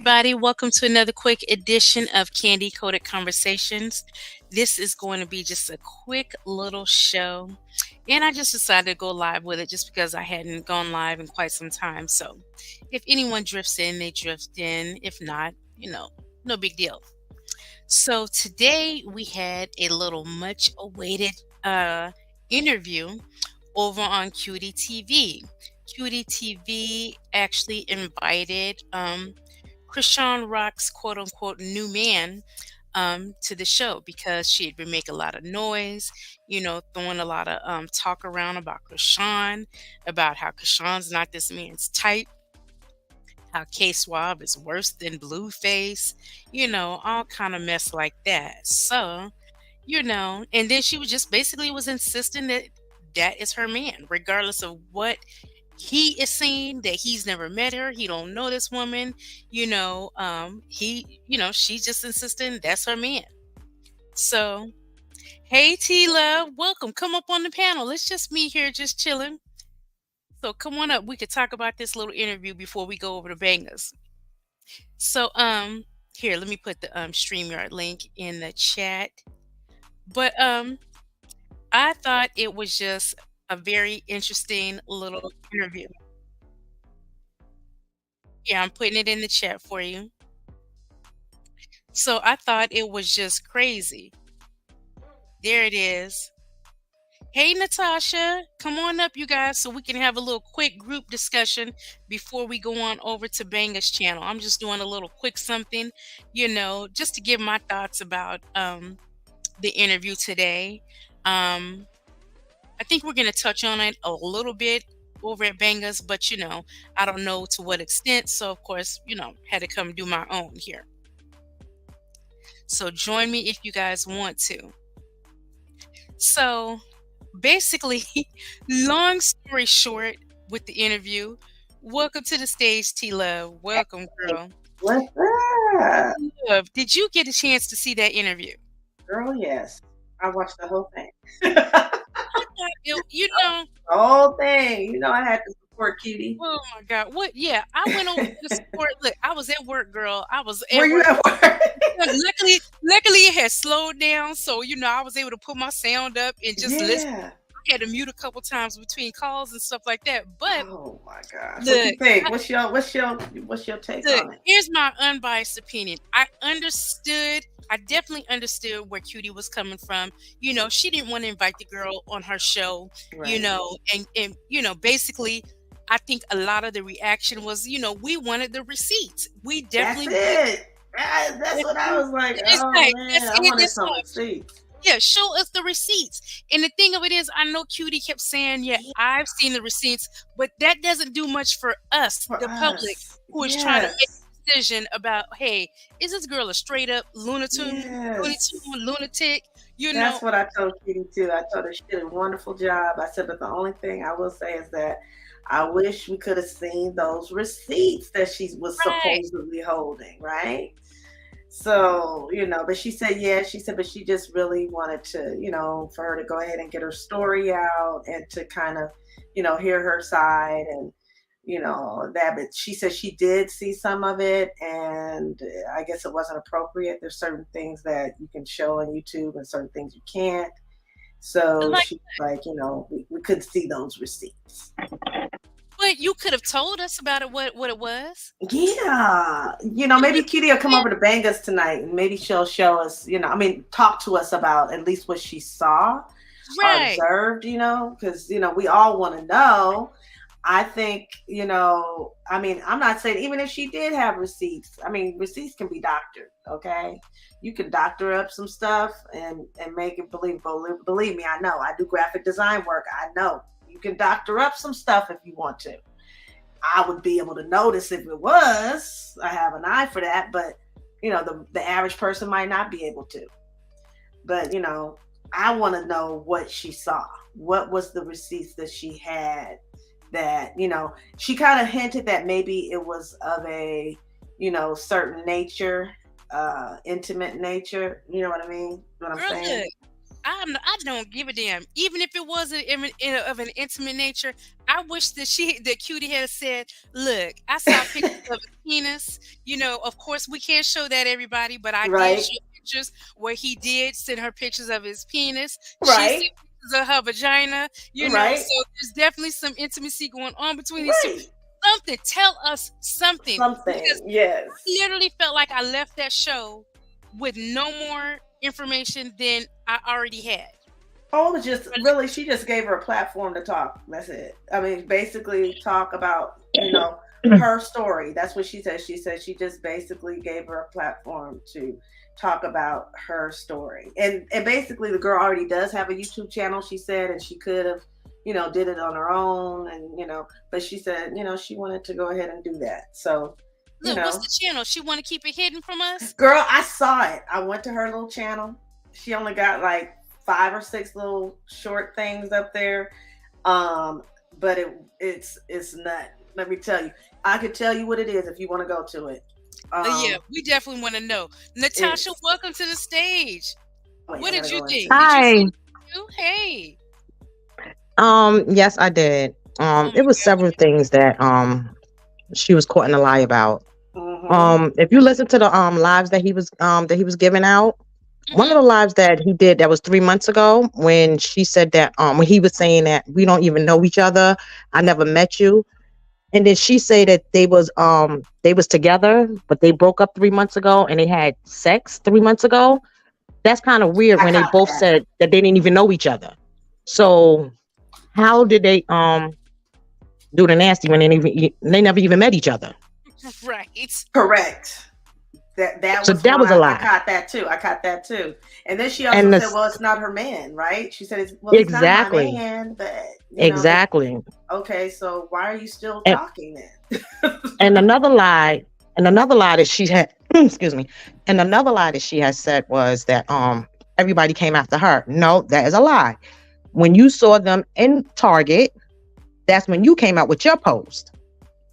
everybody. Welcome to another quick edition of Candy Coated Conversations. This is going to be just a quick little show, and I just decided to go live with it just because I hadn't gone live in quite some time. So, if anyone drifts in, they drift in. If not, no big deal. So, today we had a little much awaited interview over on Qutie TV. Qutie TV actually invited Chrisean Rock's quote unquote new man to the show because she had been making a lot of noise, throwing a lot of talk around about Chrisean, about how Chrisean's not this man's type, how Ksuave is worse than Blueface, all kind of mess like that. So, and then she was just basically was insisting that that is her man, regardless of what he is saying, that he's never met her, he don't know this woman, she's just insisting that's her man. So, hey T Love, welcome. Come up on the panel. It's just me here just chilling. So come on up. We could talk about this little interview before we go over the bangers. So here, let me put the StreamYard link in the chat. But I thought it was just a very interesting little interview. Yeah, I'm putting it in the chat for you. So I thought it was just crazy. There it is. Hey, Natasha, come on up, you guys, so we can have a little quick group discussion before we go on over to Banga's channel. I'm just doing a little quick something, just to give my thoughts about the interview today. I think we're going to touch on it a little bit over at Banga's, but, I don't know to what extent. So, of course, had to come do my own here. So join me if you guys want to. So basically, long story short with the interview, welcome to the stage, T Love. Welcome, girl. What's up? Love, did you get a chance to see that interview? Girl, yes. I watched the whole thing. The whole thing. I had to support Qutie. Oh my God. What? Yeah, I went over to support. Look, I was at work, girl. I was at Were you work. at work? Luckily it had slowed down. So, I was able to put my sound up and just listen. I had to mute a couple times between calls and stuff like that. But oh my gosh. What you think? What's your take on it? Here's my unbiased opinion. I definitely understood where Qutie was coming from. She didn't want to invite the girl on her show, right. and basically I think a lot of the reaction was, we wanted the receipts. We definitely That's it. That's what I was like. Oh man, I wanted some receipts. Yeah, show us the receipts. And the thing of it is, I know Qutie kept saying, yeah, I've seen the receipts, but that doesn't do much for us, the public, who is trying to make a decision about, hey, is this girl a straight up lunatic? That's what I told Qutie too. I told her she did a wonderful job. I said, but the only thing I will say is that I wish we could have seen those receipts that she was supposedly holding, right? So, but she said, but she just really wanted to, for her to go ahead and get her story out and to kind of, hear her side and, that. But she said she did see some of it and I guess it wasn't appropriate. There's certain things that you can show on YouTube and certain things you can't. So she's like, we couldn't see those receipts. But you could have told us about it, what it was. Yeah. Maybe Qutie will come over to Banga's tonight and maybe she'll show us, talk to us about at least what she saw or observed, because, we all want to know. I think, I'm not saying even if she did have receipts, receipts can be doctored, okay? You can doctor up some stuff and make it believable. Believe me, I know. I do graphic design work. I know. You can doctor up some stuff if you want to. I would be able to notice if it was. I have an eye for that, but the average person might not be able to. But I want to know what she saw. What was the receipts that she had that, she kind of hinted that maybe it was of a, certain nature, intimate nature. You know what I mean? What I'm saying? I don't give a damn. Even if it was of an intimate nature, I wish that Cutie had said, "Look, I saw pictures of his penis. Of course, we can't show that everybody, but I did Right. show pictures where he did send her pictures of his penis. She sent Right. pictures of her vagina. Right. So there's definitely some intimacy going on between these two. Right. Something. Tell us something, because Something. Yes. I literally felt like I left that show with no more information than I already had. Oh, it was just really, she just gave her a platform to talk. That's it. I mean, basically talk about, her story. That's what she said. She said she just basically gave her a platform to talk about her story. And basically the girl already does have a YouTube channel, she said, and she could have, did it on her own, and but she said, she wanted to go ahead and do that. So look, what's the channel? She want to keep it hidden from us? Girl, I saw it. I went to her little channel. She only got like 5 or 6 little short things up there. But it's not. Let me tell you. I could tell you what it is if you want to go to it. Yeah, we definitely want to know. Natasha, welcome to the stage. What did you think? Hi. Hey. Yes, I did. It was several things that she was caught in a lie about. If you listen to the lives that he was giving out, one of the lives that he did that was 3 months ago, when she said that when he was saying that we don't even know each other, I never met you. And then she said that they was together, but they broke up 3 months ago and they had sex 3 months ago. That's kind of weird when they both said that they didn't even know each other. So how did they do the nasty when they never even met each other? Right. Correct. That was a lie. I caught that too. And then she also said, "Well, it's not her man, right?" She said, "It's not my man, but exactly." Okay, so why are you still talking then? And another lie that she had, excuse me, and another lie that she has said was that everybody came after her. No, that is a lie. When you saw them in Target, that's when you came out with your post,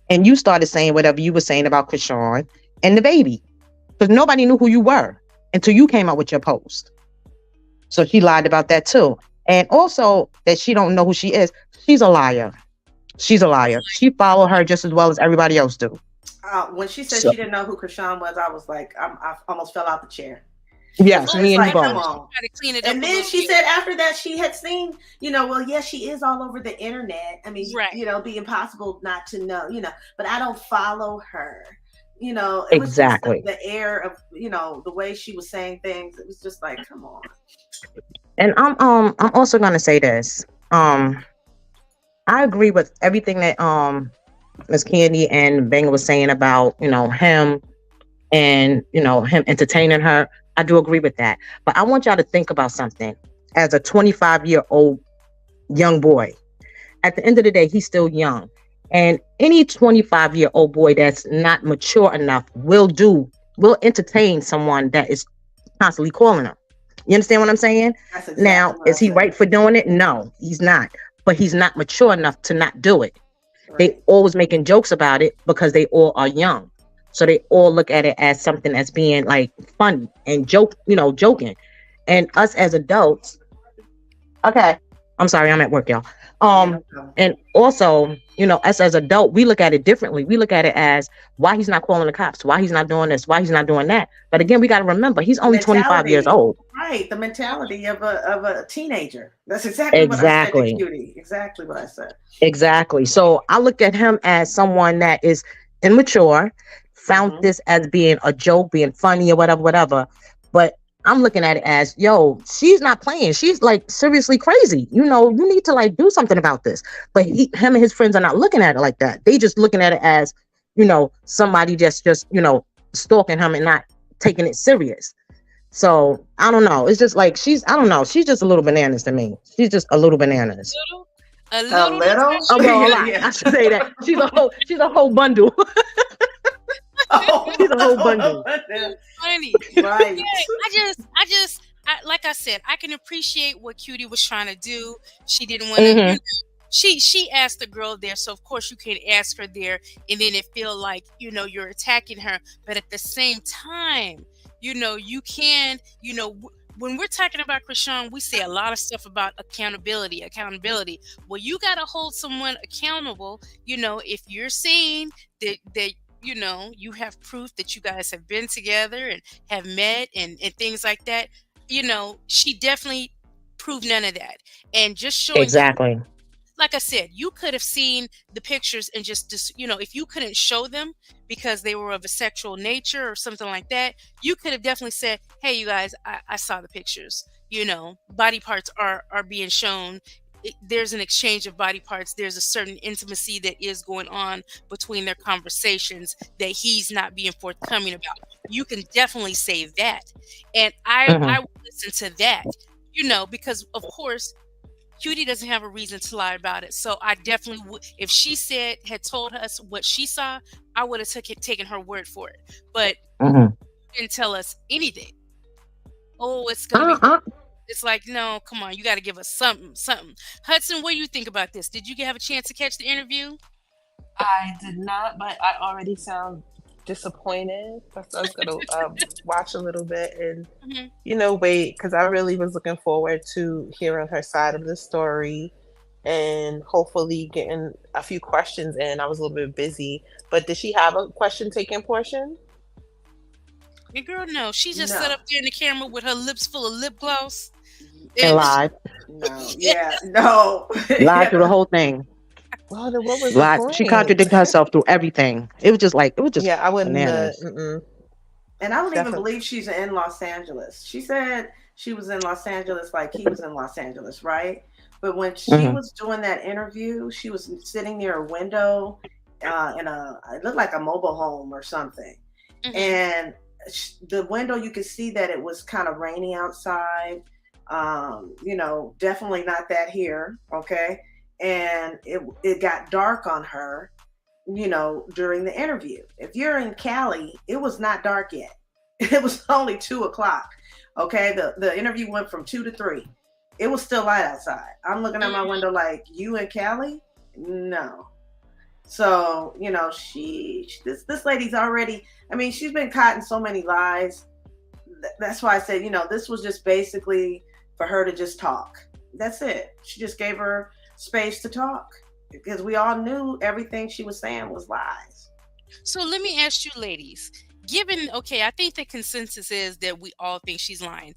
and you started saying whatever you were saying about Chrisean and the baby. Because nobody knew who you were until you came out with your post. So she lied about that too. And also that she don't know who she is. She's a liar. She's a liar. She followed her just as well as everybody else do. When she said she didn't know who Chrisean was, I was like, I almost fell out the chair. Yes, me and you both. Come on. And then she said after that she had seen, well, yes, she is all over the internet. I mean, be impossible not to know, but I don't follow her. It was exactly just the air of, the way she was saying things. It was just like, come on. And I'm also gonna say this. I agree with everything that Miss Candy and Banger was saying about, him and, him entertaining her. I do agree with that. But I want y'all to think about something. As a 25-year-old young boy, at the end of the day, he's still young. And any 25-year-old boy that's not mature enough will entertain someone that is constantly calling him. You understand what I'm saying? Exactly now, is he right for doing it? No, he's not. But he's not mature enough to not do it. Right. They always making jokes about it because they all are young. So they all look at it as something that's being like funny and joking. And us as adults, okay. I'm sorry, I'm at work, y'all. And also, us as adult, we look at it differently. We look at it as why he's not calling the cops, why he's not doing this, why he's not doing that. But again, we got to remember he's only 25 years old. Right, the mentality of a teenager. That's exactly what I said to Cutie. Exactly what I said. Exactly. So I look at him as someone that is immature, found this as being a joke, being funny or whatever. But I'm looking at it as, she's not playing. She's like seriously crazy. You need to like do something about this. But him and his friends are not looking at it like that. They just looking at it as, somebody just stalking him and not taking it serious. So I don't know. It's just like she's just a little bananas to me. She's just a little bananas. A little? Oh, well, I should say that. She's a whole bundle. She's a whole bundle. Funny. Right. Yeah, like I said, I can appreciate what Cutie was trying to do. She didn't want to, she asked the girl there, so of course you can't ask her there and then it feel like, you're attacking her. But at the same time, you can, when we're talking about Chrisean, we say a lot of stuff about accountability. Well, you got to hold someone accountable. If you're saying that you have proof that you guys have been together and have met and things like that. She definitely proved none of that, and just showing how, Exactly. like I said, you could have seen the pictures and just if you couldn't show them because they were of a sexual nature or something like that, you could have definitely said, "Hey, you guys, I saw the pictures. Body parts are being shown. There's an exchange of body parts. There's a certain intimacy that is going on between their conversations that he's not being forthcoming about." You can definitely say that, and I Hmm. would listen to that. Because of course Qutie doesn't have a reason to lie about it. So I definitely would. If she had told us what she saw, I would have taken her word for it. But Hmm. she didn't tell us anything. Oh, it's gonna Uh, be. uh, It's like, no, come on, you got to give us something, something. Hudson, what do you think about this? Did you have a chance to catch the interview? I did not, but I already sound disappointed. So I was gonna watch a little bit and Hmm. wait, because I really was looking forward to hearing her side of the story and hopefully getting a few questions in. I was a little bit busy, but did she have a question taking portion? Your girl, no, she just sat No. up there in the camera with her lips full of lip gloss, and and lied. No. Yeah. No. Lied through the Yeah. whole thing. Well, then what was the Lied. She point? contradicted herself through everything. It was just Yeah, I wouldn't. bananas. And I don't even Definitely. believe she's in Los Angeles. She said she was in Los Angeles like he was in Los Angeles, right? But when she Hmm. was doing that interview, she was sitting near a window it looked like a mobile home or something. hmm And the window, you could see that it was kind of rainy outside. Definitely not that here, okay? And it got dark on her, during the interview. If you're in Cali, it was not dark yet. It was only 2 o'clock. Okay. The interview went from 2 to 3. It was still light outside. I'm looking at my window like, you in Cali? No. So, this lady's already, I mean, she's been caught in so many lies. That's why I said, this was just basically for her to just talk. That's it. She just gave her space to talk because we all knew everything she was saying was lies. So let me ask you, ladies. Okay, I think the consensus is that we all think she's lying.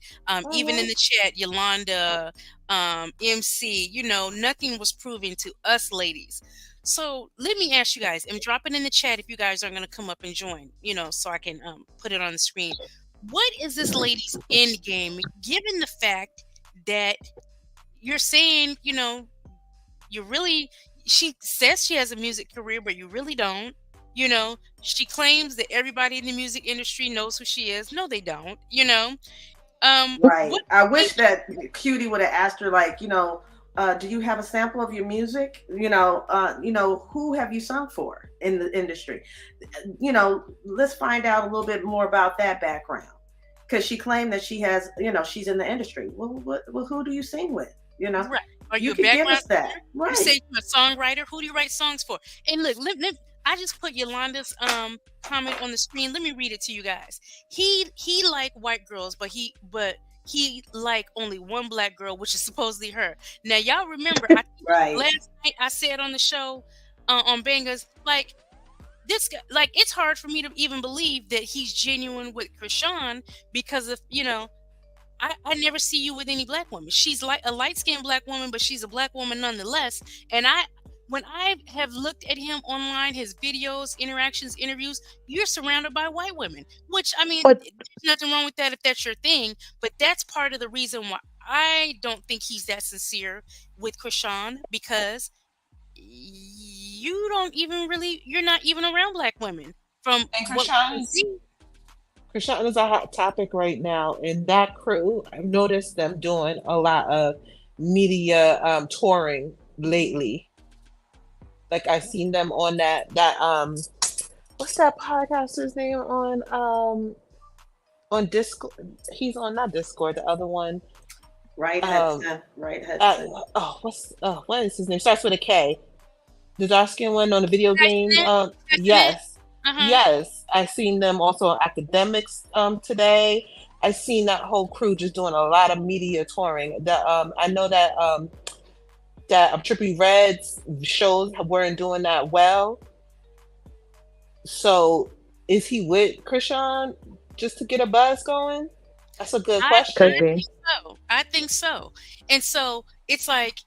Even in Mhm. the chat, Yolanda, MC, nothing was proven to us, ladies. So let me ask you guys, and drop it in the chat if you guys are going to come up and join, so I can put it on the screen. What is this lady's end game, given the fact that you're saying, you really she says she has a music career, but you really don't. She claims that everybody in the music industry knows who she is. No, they don't. Right. What I wish that Cutie would have asked her, like, do you have a sample of your music? Who have you sung for in the industry? Let's find out a little bit more about that background. Because she claimed that she has, she's in the industry. Well, who do you sing with? right? Are you You a could give background us singer? that. You say Right. you're a songwriter. Who do you write songs for? And look, I just put Yolanda's comment on the screen. Let me read it to you guys. He like white girls, but he like only one black girl, which is supposedly her. Now y'all remember, I think Right. last night I said on the show on Bangers, like this guy, like it's hard for me to even believe that he's genuine with Chrisean because of I never see you with any black woman. She's like a light skinned black woman, but she's a black woman nonetheless. And when I have looked at him online, his videos, interactions, interviews, you're surrounded by white women, which I mean, But there's nothing wrong with that if that's your thing, but that's part of the reason why I don't think he's that sincere with Chrisean because you're not even around black women from And what we can Krishan's see. Krishan is a hot topic right now, and that crew, I've noticed them doing a lot of media touring lately. Like I've seen them on that what's that podcaster's name on Discord? He's on not Discord, the other one. Right, Um Hudson. Right, Hudson. what is his name? Starts with a K. The dark skin one on the video game. That's it. Yes. Uh huh. Yes. I've seen them also on academics today. I seen that whole crew just doing a lot of media touring. I know that Trippie Red's shows weren't doing that well. So is he with Chrisean just to get a buzz going? That's a good question. I think so. And so it's like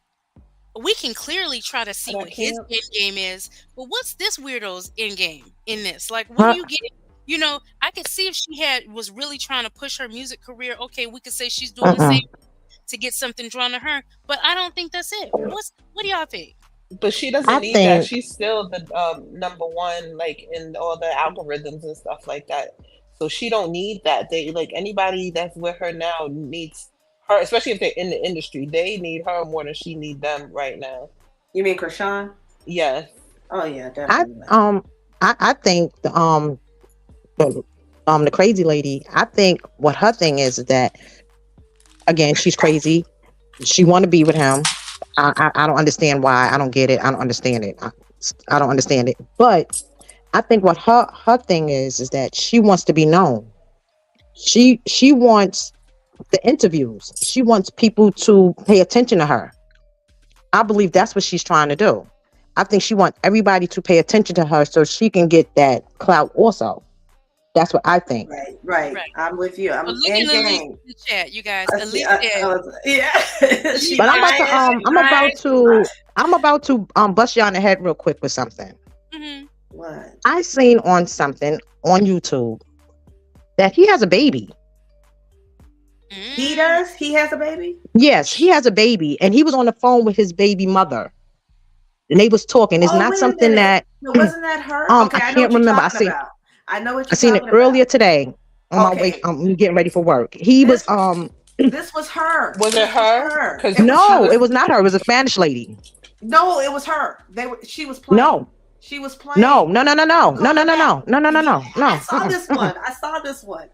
we can clearly try to see what his end game is, but what's this weirdo's end game in this? Like, what do you get? You know, I could see if she was really trying to push her music career. Okay, we could say she's doing the same to get something drawn to her, but I don't think that's it. What do y'all think? But she doesn't need that. She's still the number one, like in all the algorithms and stuff like that. So she don't need that. They like anybody that's with her now needs her, especially if they're in the industry. They need her more than she need them right now. You mean Chrisean? Yes. Oh yeah, definitely. I think the crazy lady. I think what her thing is that, again, she's crazy. She want to be with him. I don't understand why. I don't get it. I don't understand it. I don't understand it. But I think what her thing is that she wants to be known. She wants the interviews. She wants people to pay attention to her. I believe that's what she's trying to do. I think she wants everybody to pay attention to her so she can get that clout also. That's what I think. Right. I'm with you. I'm in the chat, you guys. Yeah. But I'm about to bust you on the head real quick with something. Mm-hmm. What? I seen on something on YouTube that he has a baby. He does? He has a baby? Yes, he has a baby, and he was on the phone with his baby mother, and they was talking. It's not something that. No, wasn't that her? Okay, I can't remember. I know what you're I seen it earlier today on my way. I'm getting ready for work. This was her. Was it her? No, it was not her. It was a Spanish lady. No, it was her. She was playing. No. She was playing. No. I saw this one.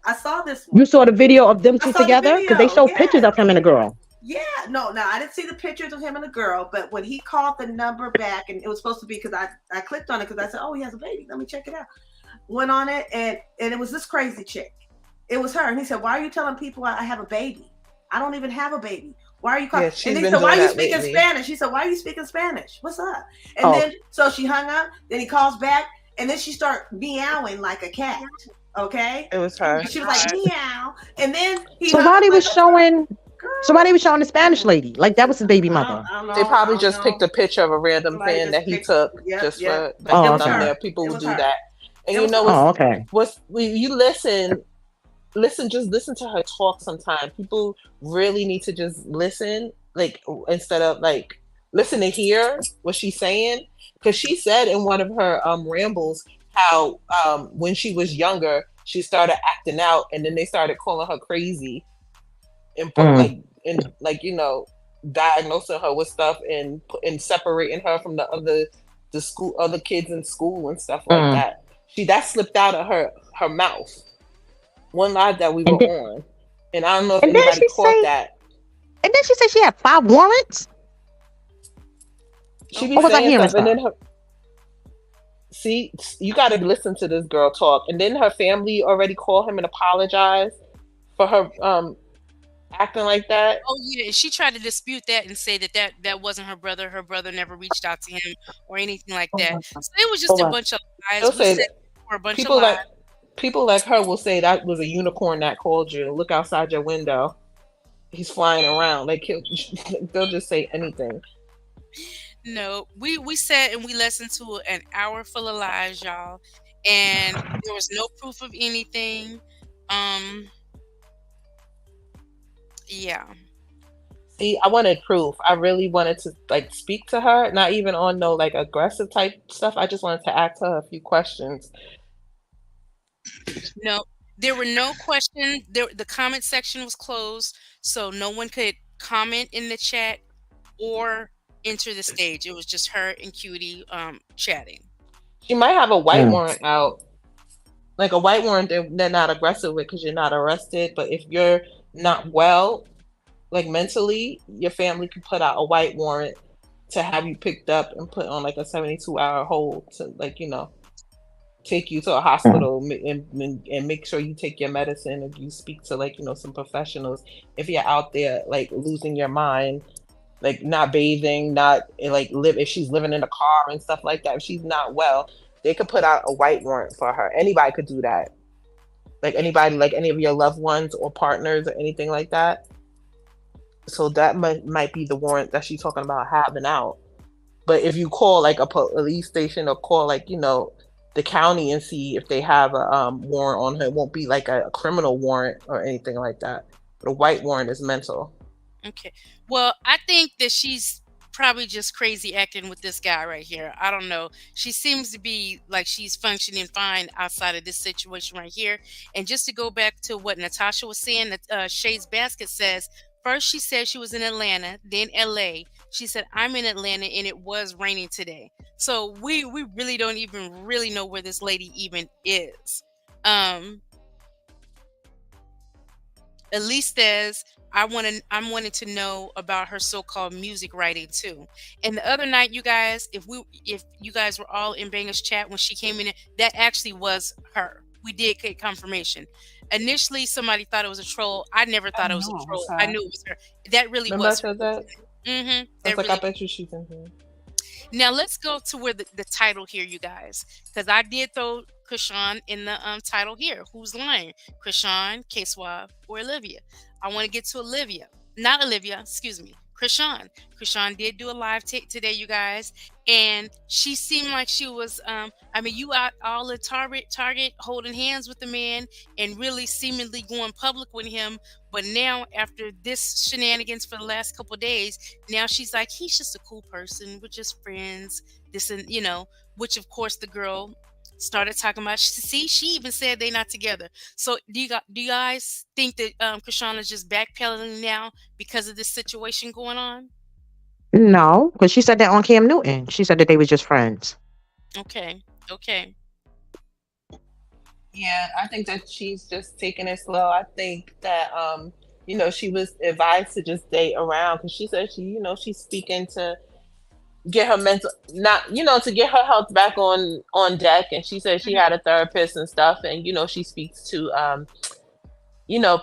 You saw the video of them two together? Because they showed pictures of him and a girl. Yeah, no, I didn't see the pictures of him and the girl, but when he called the number back, and it was supposed to be, because I clicked on it because I said, oh, he has a baby. Let me check it out. Went on it, and it was this crazy chick. It was her. And he said, why are you telling people I have a baby? I don't even have a baby. Why are you calling? Yeah, and he said, why are you speaking Spanish? He said, why are you speaking Spanish? What's up? And then, so she hung up. Then he calls back. And then she started meowing like a cat. Okay? It was her. She was like, meow. And then somebody was showing the Spanish lady. Like that was his baby mother. They probably just picked a picture of a random fan that he took just for him down there. People will do that. And you know what's you listen, just listen to her talk sometimes. People really need to just listen, like, instead of like listen to hear what she's saying. Because she said in one of her rambles how when she was younger, she started acting out, and then they started calling her crazy and diagnosing her with stuff and separating her from the other kids in school and stuff like that. That slipped out of her mouth. One live that we were on, and I don't know if anybody caught that. And then she said she had 5 warrants. She be saying stuff, and then you got to listen to this girl talk. And then her family already called him and apologized for her acting like that. Oh yeah, she tried to dispute that and say that wasn't her brother. Her brother never reached out to him or anything like that. So it was just a bunch of lies. People like her will say that was a unicorn that called you. Look outside your window. He's flying around. Like they'll just say anything. No, we sat and we listened to an hour full of lies, y'all, and there was no proof of anything. Yeah. See, I wanted proof. I really wanted to like speak to her, not even on no like aggressive type stuff. I just wanted to ask her a few questions. No, there were no questions. The comment section was closed, so no one could comment in the chat or enter the stage. It was just her and Qutie chatting. She might have a white warrant out. Like a white warrant they're not aggressive with because you're not arrested. But if you're not well, like mentally, your family can put out a white warrant to have you picked up and put on like a 72-hour hold to, like, you know. take you to a Mm. hospital and make sure you take your medicine, if you speak to like some professionals, if you're out there like losing your mind, like not bathing, not like live, if she's living in a car and stuff like that, if she's not well, they could put out a white warrant for her. Anybody could do that. Like anybody, like any of your loved ones or partners or anything like that. So that might be the warrant that she's talking about having out. But if you call like a police station or call like the county and see if they have a warrant on her, it won't be like a criminal warrant or anything like that. But a white warrant is mental. Okay. Well, I think that she's probably just crazy acting with this guy right here. I don't know. She seems to be like she's functioning fine outside of this situation right here. And just to go back to what Natasha was saying, that Shay's Basket says, first she said she was in Atlanta, then LA. She said, I'm in Atlanta and it was raining today. So we really don't even really know where this lady even is. Elise says, I'm wanting to know about her so-called music writing too. And the other night, you guys, if you guys were all in Banger's chat when she came in, that actually was her. We did get confirmation. Initially, somebody thought it was a troll. I never thought it was a No, troll. I knew it was her. That really remember I was her. said that? Mm-hmm. I was That like, I really. bet you she's in here. Now let's go to where the title here, you guys, because I did throw Chrisean in the title here. Who's lying? Chrisean, Ksuave, or Olivia? I want to get to Olivia. Not Olivia, excuse me. Chrisean. Chrisean did do a live today, you guys, and she seemed like she was. I mean, you out all at Target holding hands with the man and really seemingly going public with him. But now, after this shenanigans for the last couple of days, now she's like, he's just a cool person. We're just friends. This and which of course the girl started talking about. See, she even said they're not together. So do you guys think that Chrisean is just backpedaling now because of this situation going on? No, because she said that on Cam Newton. She said that they was just friends. Okay. Okay. Yeah, I think that she's just taking it slow. I think that she was advised to just stay around because she said she's speaking to get her mental, not to get her health back on deck, and she said she Mhm. had a therapist and stuff, and she speaks to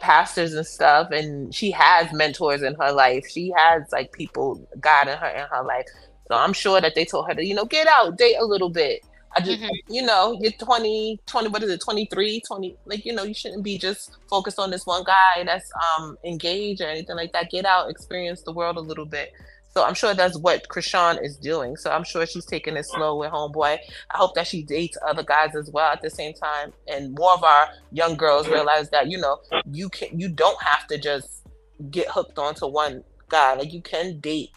pastors and stuff, and she has mentors in her life. She has like people guiding her in her life. So I'm sure that they told her to, get out, date a little bit. I just, Mhm. you're 20, what is it, 23, 20, like, you shouldn't be just focused on this one guy that's engaged or anything like that. Get out, experience the world a little bit. So I'm sure that's what Chrisean is doing. So I'm sure she's taking it slow with homeboy. I hope that she dates other guys as well at the same time. And more of our young girls realize that, you don't have to just get hooked onto one guy. Like you can date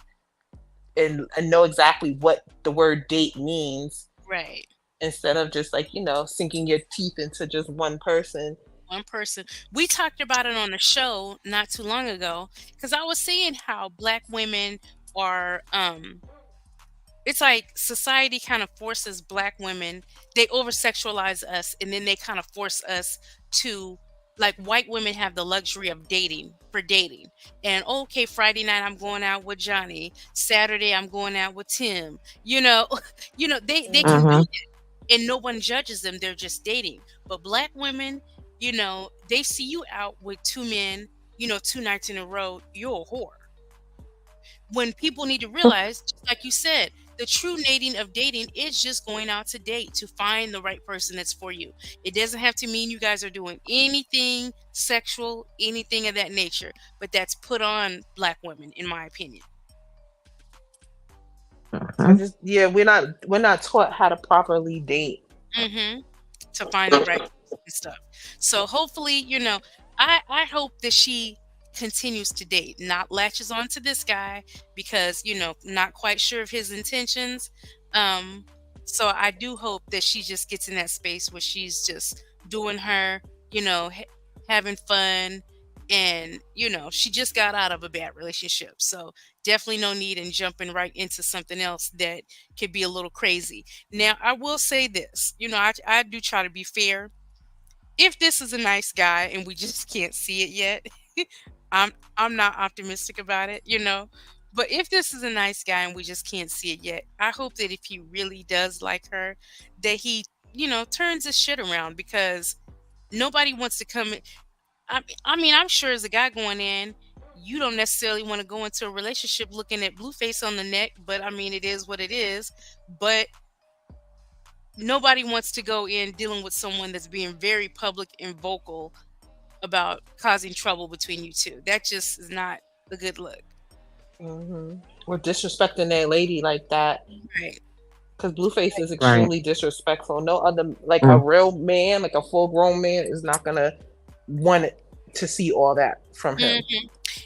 and know exactly what the word date means Right. instead of just like, sinking your teeth into just one person. One person. We talked about it on the show not too long ago because I was saying how black women are it's like society kind of forces black women, they over sexualize us and then they kind of force us to, like, white women have the luxury of dating for dating. And okay, Friday night I'm going out with Johnny. Saturday I'm going out with Tim. They can do Mm-hmm. that and no one judges them. They're just dating. But black women, they see you out with two men, 2 nights in a row, you're a whore. When people need to realize, just like you said, the true dating of dating is just going out to date to find the right person that's for you. It doesn't have to mean you guys are doing anything sexual, anything of that nature, but that's put on black women, in my opinion. I just, yeah, we're not taught how to properly date. Mm-hmm. To find the right person and stuff. So hopefully, I hope that she continues to date, not latches on to this guy because, not quite sure of his intentions. Um, so I do hope that she just gets in that space where she's just doing her, having fun. And, she just got out of a bad relationship. So definitely no need in jumping right into something else that could be a little crazy. Now, I will say this, I do try to be fair. If this is a nice guy and we just can't see it yet, I'm not optimistic about it. But if this is a nice guy and we just can't see it yet, I hope that if he really does like her, that he turns this shit around, because nobody wants to come in. I mean, I'm sure as a guy going in, you don't necessarily want to go into a relationship looking at Blueface on the neck, but I mean, it is what it is. But nobody wants to go in dealing with someone that's being very public and vocal about causing trouble between you two. That just is not a good look. Or disrespecting that lady like that. Right. Because Blueface is extremely disrespectful. No other, like a real man, like a full grown man, is not gonna want to see all that from him.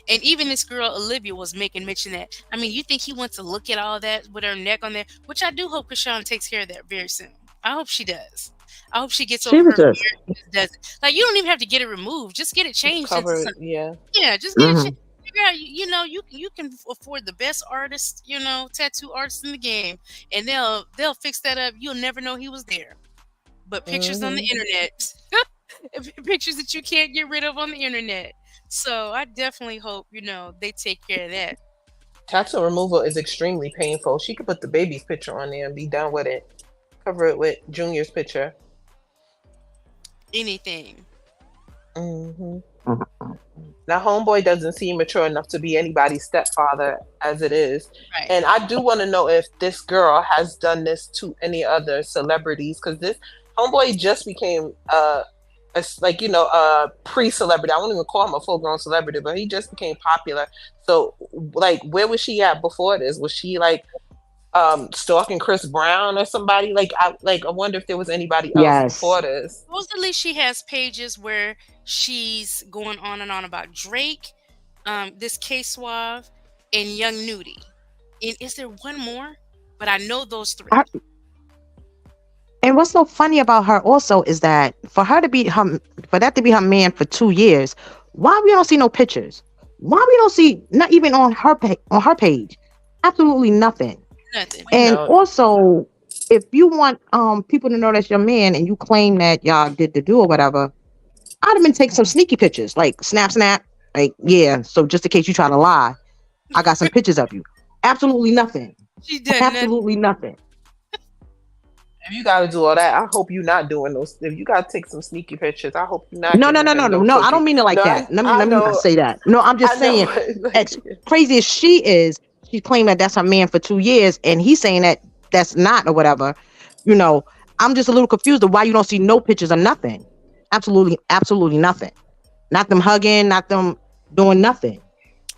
And even this girl Olivia was making mention that. I mean, you think he wants to look at all that with her neck on there? Which I do hope Chrisean takes care of that very soon. I hope she does. I hope she gets over her fear and just does it. Like, you don't even have to get it removed. Just get it changed. Cover it, yeah. Yeah, just get it changed. You can afford the best artist, tattoo artist in the game, and they'll fix that up. You'll never know he was there. But pictures on the internet, pictures that you can't get rid of on the internet. So I definitely hope they take care of that. Tattoo removal is extremely painful. She could put the baby's picture on there and be done with it. Cover it with Junior's picture. Anything. Now, homeboy doesn't seem mature enough to be anybody's stepfather as it is. Right. And I do want to know if this girl has done this to any other celebrities, because this homeboy just became a pre-celebrity. I won't even call him a full-grown celebrity, but he just became popular. So, like, where was she at before this? Was she like stalking Chris Brown or somebody? I wonder if there was anybody else before this. Supposedly she has pages where she's going on and on about Drake, this Ksuave, and Young Nudie. And is there one more? But I know those three. And what's so funny about her also is that for that to be her man for 2 years, why we don't see no pictures? Why we don't see, not even on her page, absolutely nothing. And also, if you want people to know that's your man and you claim that y'all did the do or whatever, I'd have been taking some sneaky pictures, like snap, like, yeah. So just in case you try to lie, I got some pictures of you. Absolutely nothing. She did absolutely nothing. If you got to do all that, I hope you're not doing those. If you got to take some sneaky pictures, I hope you're not. No. I don't mean it like that. Let me not say that. No, I'm just saying, as crazy as she is, she claimed that that's her man for 2 years, and he's saying that that's not or whatever. I'm just a little confused of why you don't see no pictures or nothing. Absolutely nothing. Not them hugging, not them doing nothing.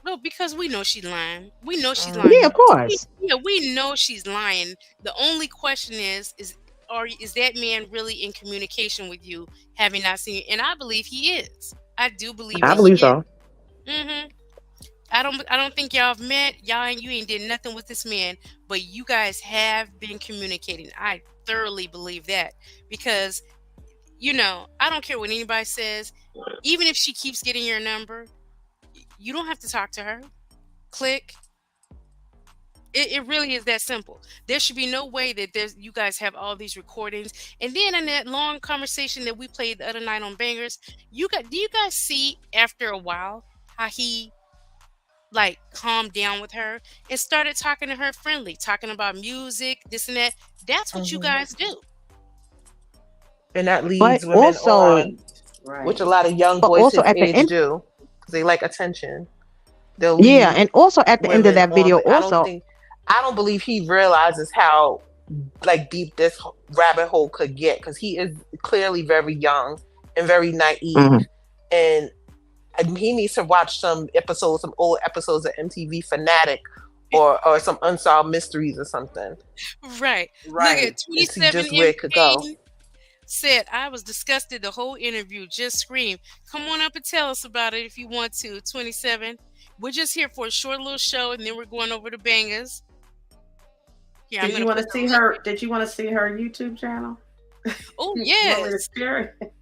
No, because we know she's lying. We know she's lying. Yeah, of course. We know she's lying. The only question is that man really in communication with you, having not seen you? And I believe he is. I do believe. I believe so. I don't think y'all have met. You ain't did nothing with this man, but you guys have been communicating. I thoroughly believe that, because I don't care what anybody says. Even if she keeps getting your number, you don't have to talk to her. Click. It really is that simple. There should be no way that you guys have all these recordings. And then in that long conversation that we played the other night on Bangers, do you guys see after a while how he calmed down with her and started talking to her friendly, talking about music, this and that? That's what you guys do. And that leads women on, which a lot of young boys his age do, because they like attention. And also at the end of that video, I don't believe he realizes how deep this rabbit hole could get, because he is clearly very young and very naive, and he needs to watch some old episodes of MTV Fanatic or some Unsolved Mysteries or something. Right. Look at 27 just where it could go. Said, I was disgusted the whole interview. Just scream. Come on up and tell us about it if you want to. 27. We're just here for a short little show, and then we're going over to Bangers. Yeah, Did you want to see her YouTube channel? Oh, yes. Share it?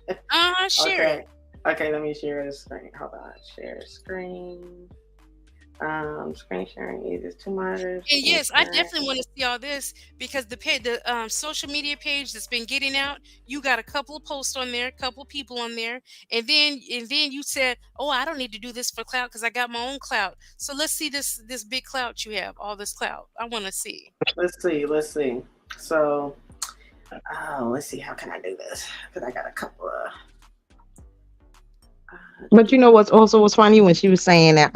Share it. Okay, let me share the screen. Hold on. Share screen. Screen sharing is too much. And yes, I definitely want to see all this, because the social media page that's been getting out, you got a couple of posts on there, a couple of people on there, and then you said, "Oh, I don't need to do this for clout because I got my own clout." So let's see this big clout you have, all this clout. I want to see. Let's see. So Oh, let's see. How can I do this? Because I got a couple of. But you know what's also was funny when she was saying that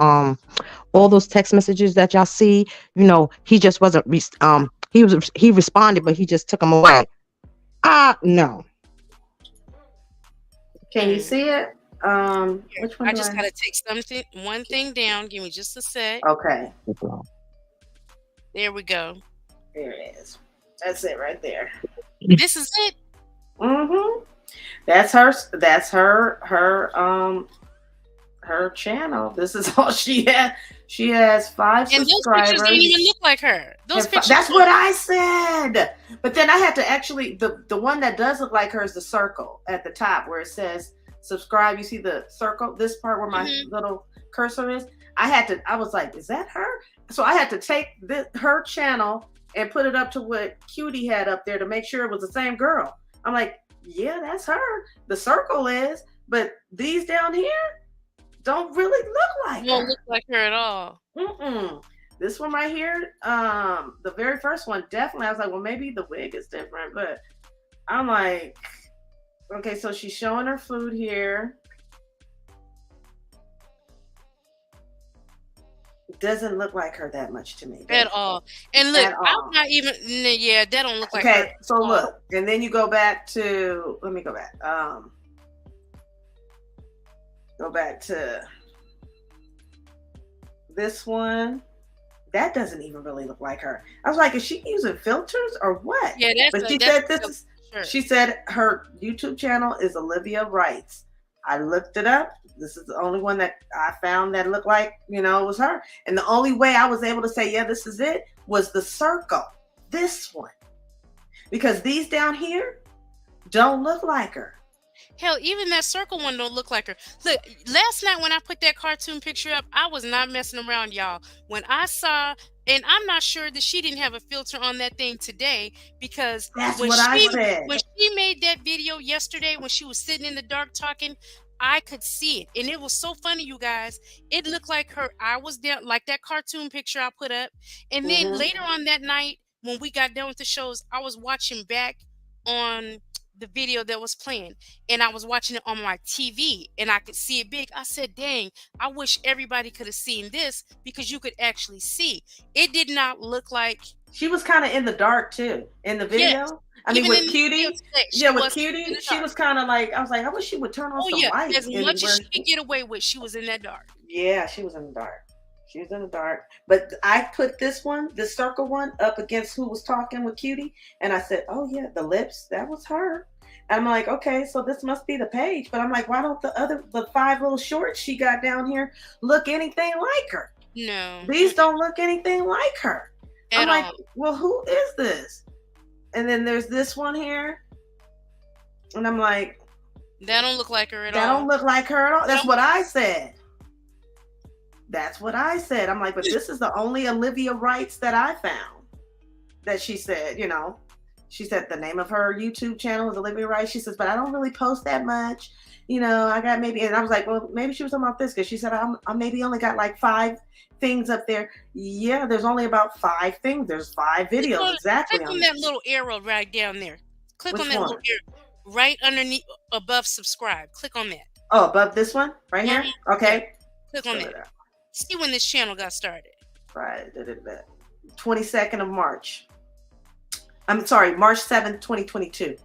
all those text messages that y'all see, he just wasn't he responded, but he just took them away. No. Can you see it? Which one? I just gotta take one thing down. Give me just a sec. Okay. There we go. There it is. That's it right there. This is it. Mm-hmm. That's her. That's her channel. This is all she has. She has 5 and subscribers. Those pictures don't even look like her. Those pictures. That's what I said. But then I had to actually the one that does look like her is the circle at the top where it says subscribe. You see the circle, this part where my little cursor is. I was like, is that her? So I had to take her channel and put it up to what Qutie had up there to make sure it was the same girl. I'm like, yeah, that's her. The circle is, but these down here don't really look like her. Don't look like her at all. This one right here, the very first one, definitely. I was like, well, maybe the wig is different, but I'm like, okay, so she's showing her food here. Doesn't look like her that much to me. At all. And look, I'm not even, that don't look like her. Okay, so look, and then you go back to, let me go back. Go back to this one. That doesn't even really look like her. I was like, is she using filters or what? Yeah, but she said this is. Sure. She said her YouTube channel is Olivia Writes. I looked it up. This is the only one that I found that looked like, it was her. And the only way I was able to say, yeah, this is it, was the circle. This one. Because these down here don't look like her. Hell, even that circle one don't look like her. Look, last night when I put that cartoon picture up, I was not messing around, y'all. When I saw, and I'm not sure that she didn't have a filter on that thing today, because that's what I said. When she made that video yesterday, when she was sitting in the dark talking, I could see it. And it was so funny, you guys. It looked like her eye was down, like that cartoon picture I put up. And then later on that night, when we got done with the shows, I was watching back on the video that was playing, and I was watching it on my TV, and I could see it big. I said, dang, I wish everybody could have seen this, because you could actually see. It did not look like... She was kind of in the dark, too, in the video. Yes. I mean, with Qutie, with Qutie, she was kind of like, I was like, I wish she would turn on some lights. As much as she could get away with, she was in that dark. Yeah, she was in the dark. She was in the dark. But I put this one, the circle one, up against who was talking with Qutie, and I said, oh, yeah, the lips, that was her. And I'm like, okay, so this must be the page. But I'm like, why don't the 5 little shorts she got down here look anything like her? No. These don't look anything like her. I'm like, well, who is this? And then there's this one here. And I'm like, that don't look like her at all. That don't look like her at all. That's what I said. That's what I said. I'm like, but this is the only Olivia Writes that I found. That she said, she said the name of her YouTube channel is Olivia Writes. She says, but I don't really post that much. I got maybe, and I was like, well, maybe she was talking about this, because she said, I maybe only got like 5 things up there. Yeah, there's only about 5 things. There's 5 videos exactly. Click on that little arrow right down there. Click on that little arrow right underneath, above subscribe. Click on that. Oh, above this one right here? Okay. Click on that. See when this channel got started. Right. 22nd of March. I'm sorry, March 7th, 2022.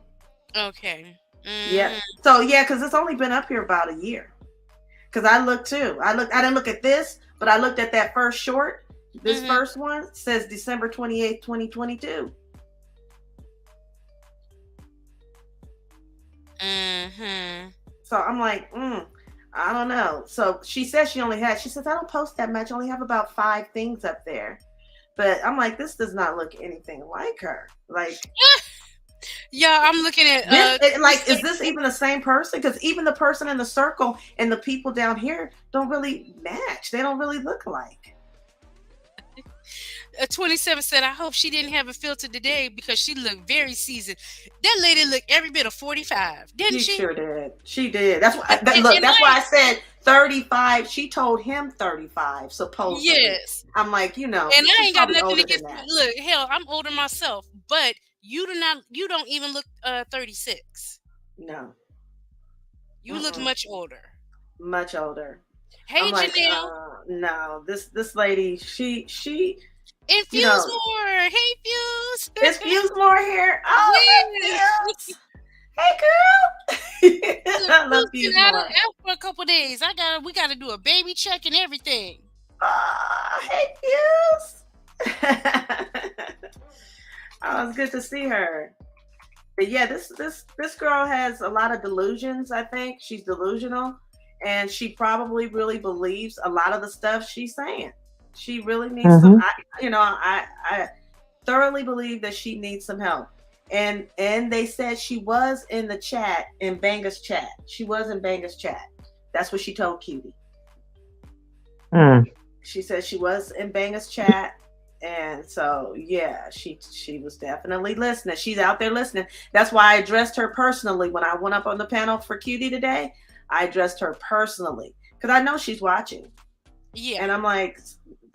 Okay. Yeah. So yeah, because it's only been up here about a year. Because I looked too. I didn't look at this, but I looked at that first short. This first one says December 28th, 2022. So I'm like, I don't know. So she says she says, I don't post that much. I only have about 5 things up there. But I'm like, this does not look anything like her. Like, yeah, I'm looking at is this even the same person? Because even the person in the circle and the people down here don't really match. They don't really look alike. 27 said, I hope she didn't have a filter today, because she looked very seasoned. That lady looked every bit of 45, didn't she? She sure did. She did. That's why. That's why I said 35. She told him 35. Supposedly. Yes. I'm like, and I ain't got nothing against. Look, hell, I'm older myself, but You don't even look 36. No. You look much older. Much older. Hey, I'm like, Janelle. no, this lady, she Infuse more. Hey, Fuse. infuse more here. Oh, Yes. hey, girl. Look, I love Fuse Fuse been out more. for a couple days. We gotta do a baby check and everything. Hey, Fuse. Oh, it's good to see her. But yeah, this girl has a lot of delusions. I think she's delusional, and she probably really believes a lot of the stuff she's saying. She really needs some. I thoroughly believe that she needs some help. And they said she was in the chat, in Banga's chat. She was in Banga's chat. That's what she told Qutie. She said she was in Banga's chat. And so, yeah, she was definitely listening. She's out there listening. That's why I addressed her personally when I went up on the panel for Qutie today. I addressed her personally because I know she's watching. Yeah. And I'm like,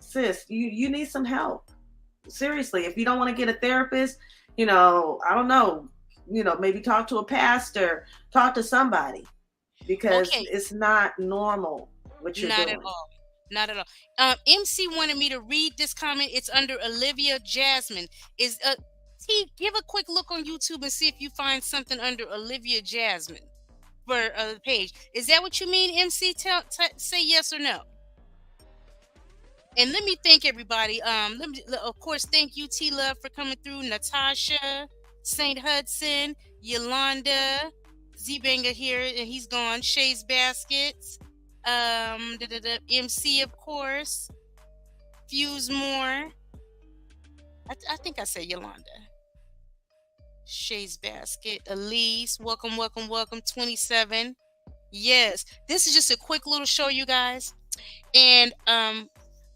sis, you need some help. Seriously, if you don't want to get a therapist, I don't know, maybe talk to a pastor, talk to somebody, because it's not normal what you're doing. Not at all. Not at all. MC wanted me to read this comment. It's under Olivia Jasmine. T, give a quick look on YouTube and see if you find something under Olivia Jasmine for the page. Is that what you mean, MC? Say yes or no. And let me thank everybody. Of course, thank you, T Love, for coming through. Natasha, Saint Hudson, Yolanda, Z Banger here, and he's gone. Shay's Baskets. MC, of course. Fuse more. I think I said Yolanda. Shay's Basket. Elise, welcome. 27. Yes, this is just a quick little show, you guys. And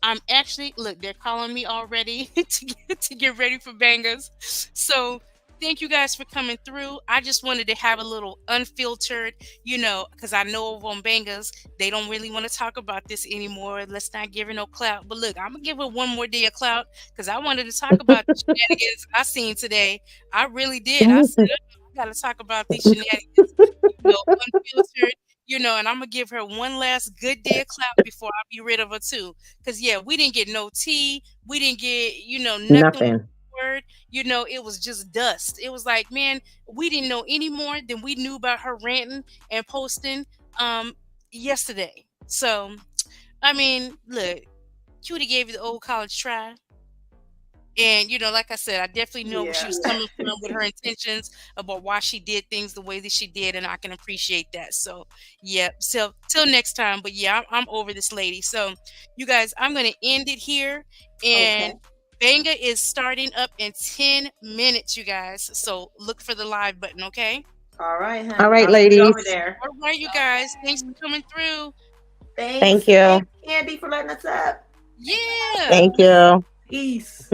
I'm actually, look, they're calling me already to get ready for bangers. So thank you guys for coming through. I just wanted to have a little unfiltered, because I know over on bangers, they don't really want to talk about this anymore. Let's not give her no clout. But look, I'm going to give her one more day of clout because I wanted to talk about the shenanigans I seen today. I really did. I said, I got to talk about these shenanigans, unfiltered. And I'm going to give her one last good day of clout before I be rid of her too. Because, yeah, we didn't get no tea. We didn't get, nothing. Word. It was just dust. It was like, man, we didn't know any more than we knew about her ranting and posting yesterday. So, I mean, look, Qutie gave you the old college try. And, like I said, I definitely know where she was coming from with her intentions about why she did things the way that she did. And I can appreciate that. So, yeah. So, till next time. But, yeah, I'm over this lady. So, you guys, I'm going to end it here. And Banga is starting up in 10 minutes, you guys. So, look for the live button, okay? All right, honey. All right, ladies. Over there. All right, you guys. Thanks for coming through. Thank you. Candy, for letting us up. Yeah. Thank you. Peace.